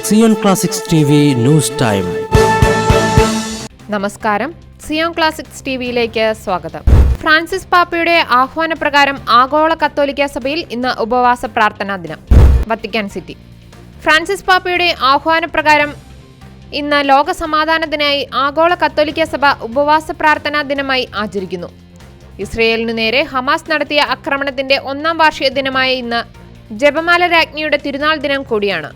Zion Classics TV news time. നമസ്കാരം, Zion Classics ടിവിയിലേക്ക് സ്വാഗതം. ഫ്രാൻസിസ് പാപ്പയുടെ ആഹ്വാനപ്രകാരം ആഗോള കത്തോലിക്ക സഭയിൽ ഇന്ന് ഉപവാസ പ്രാർത്ഥനാ ദിനം. Vatican city. ഫ്രാൻസിസ് പാപ്പയുടെ ആഹ്വാനപ്രകാരം ഇന്ന് ലോക സമാധാനത്തിനായി ആഗോള കത്തോലിക്ക സഭ ഉപവാസ പ്രാർത്ഥനാ ദിനമായി ആചരിക്കുന്നു. ഇസ്രയേലിനു നേരെ ഹമാസ് നടത്തിയ ആക്രമണത്തിന്റെ 1-ാം വാർഷിക ദിനമായ ഇന്ന് ജപമാല രാജ്ഞിയുടെ തിരുനാൾ ദിനം കൂടിയാണ്.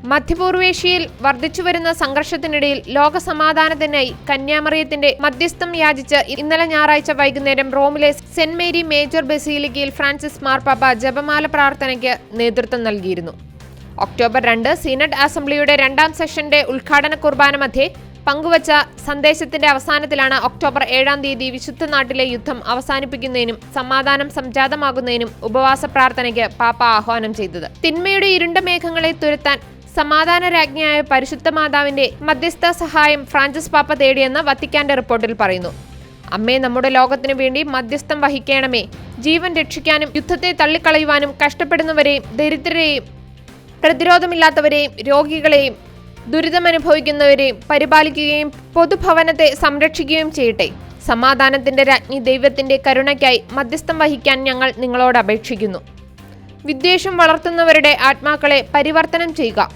മധ്യപൂർവേഷ്യയിൽ വർദ്ധിച്ചുവരുന്ന സംഘർഷത്തിനിടയിൽ ലോക സമാധാനത്തിനായി കന്യാമറിയത്തിന്റെ മധ്യസ്ഥം യാചിച്ച് ഇന്നലെ ഞായറാഴ്ച വൈകുന്നേരം റോമിലെ സെന്റ് മേരി മേജർ ബസിലിക്കയിൽ ഫ്രാൻസിസ് മാർപ്പാപ്പ ജപമാല പ്രാർത്ഥനയ്ക്ക് നേതൃത്വം നൽകിയിരുന്നു. ഒക്ടോബർ 2 സീനഡ് അസംബ്ലിയുടെ 2-ാം സെഷന്റെ ഉദ്ഘാടന കുർബാന മധ്യേ പങ്കുവച്ച സന്ദേശത്തിന്റെ അവസാനത്തിലാണ് ഒക്ടോബർ 7-ാം തീയതി വിശുദ്ധ നാട്ടിലെ യുദ്ധം അവസാനിപ്പിക്കുന്നതിനും സമാധാനം സംജാതമാകുന്നതിനും ഉപവാസ പ്രാർത്ഥനയ്ക്ക് പാപ്പ ആഹ്വാനം ചെയ്തത്. തിന്മയുടെ ഇരുണ്ട മേഘങ്ങളെ തുരത്താൻ സമാധാന രാജ്ഞിയായ പരിശുദ്ധ മാതാവിന്റെ മധ്യസ്ഥ സഹായം ഫ്രാൻസിസ് പാപ്പ തേടിയെന്ന് വത്തിക്കാന്റെ റിപ്പോർട്ടിൽ പറയുന്നു. അമ്മേ, നമ്മുടെ ലോകത്തിനു വേണ്ടി മധ്യസ്ഥം വഹിക്കണമേ. ജീവൻ രക്ഷിക്കാനും യുദ്ധത്തെ തള്ളിക്കളയുവാനും കഷ്ടപ്പെടുന്നവരെയും ദരിദ്രരെയും പ്രതിരോധമില്ലാത്തവരെയും രോഗികളെയും ദുരിതമനുഭവിക്കുന്നവരെയും പരിപാലിക്കുകയും പൊതുഭവനത്തെ സംരക്ഷിക്കുകയും ചെയ്യട്ടെ. സമാധാനത്തിന്റെ രാജ്ഞി ദൈവത്തിന്റെ കരുണയ്ക്കായി മധ്യസ്ഥം വഹിക്കാൻ ഞങ്ങൾ നിങ്ങളോട് അപേക്ഷിക്കുന്നു. വിദ്വേഷം വളർത്തുന്നവരുടെ ആത്മാക്കളെ പരിവർത്തനം ചെയ്യുക.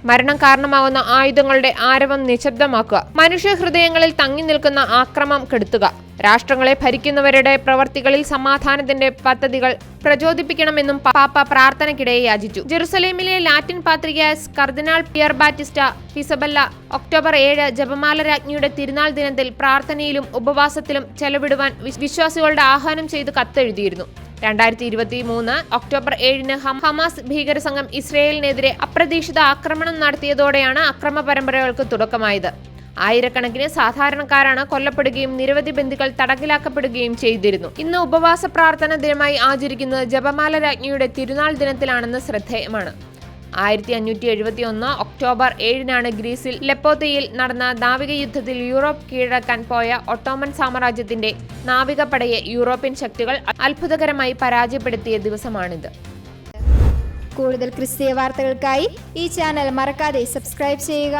മരണം കാരണമാകുന്ന ആയുധങ്ങളുടെ ആരവം നിശബ്ദമാക്കുക. മനുഷ്യ ഹൃദയങ്ങളിൽ തങ്ങി നിൽക്കുന്ന ആക്രമം കെടുത്തുക. രാഷ്ട്രങ്ങളെ ഭരിക്കുന്നവരുടെ പ്രവർത്തികളിൽ സമാധാനത്തിന്റെ പദ്ധതികൾ പ്രചോദിപ്പിക്കണമെന്നും പാപ്പ പ്രാർത്ഥനയ്ക്കിടെ യാചിച്ചു. ജെറുസലേമിലെ ലാറ്റിൻ പാത്രിയാസ് കർദിനാൾ പിയർ ബാറ്റിസ്റ്റ ഫിസബല്ല ഒക്ടോബർ 7 ജപമാല രാജ്ഞിയുടെ തിരുനാൾ ദിനത്തിൽ പ്രാർത്ഥനയിലും ഉപവാസത്തിലും ചെലവിടുവാൻ വിശ്വാസികളുടെ ആഹ്വാനം ചെയ്ത് കത്തെഴുതിയിരുന്നു. 2023 ഒക്ടോബർ 7 ഹമാസ് ഭീകരസംഘം ഇസ്രയേലിനെതിരെ അപ്രതീക്ഷിത ആക്രമണം നടത്തിയതോടെയാണ് അക്രമ പരമ്പരകൾക്ക് തുടക്കമായത്. ആയിരക്കണക്കിന് സാധാരണക്കാരാണ് കൊല്ലപ്പെടുകയും നിരവധി ബന്ദികൾ തടങ്കിലാക്കപ്പെടുകയും ചെയ്തിരുന്നു. ഇന്ന് ഉപവാസ പ്രാർത്ഥന ദിനമായി ആചരിക്കുന്നത് ജപമാല രാജ്ഞിയുടെ തിരുനാൾ ദിനത്തിലാണെന്ന് ശ്രദ്ധേയമാണ്. 1571 ഒക്ടോബർ 7 ഗ്രീസിൽ ലെപ്പോത്തയിൽ നടന്ന നാവിക യുദ്ധത്തിൽ യൂറോപ്പ് കീഴടക്കാൻ പോയ ഒട്ടോമൻ സാമ്രാജ്യത്തിന്റെ നാവികപ്പടയെ യൂറോപ്യൻ ശക്തികൾ അത്ഭുതകരമായി പരാജയപ്പെടുത്തിയ ദിവസമാണിത്. കൂടുതൽ ക്രിസ്തീയ വാർത്തകൾക്കായി ഈ ചാനൽ മറക്കാതെ സബ്സ്ക്രൈബ് ചെയ്യുക.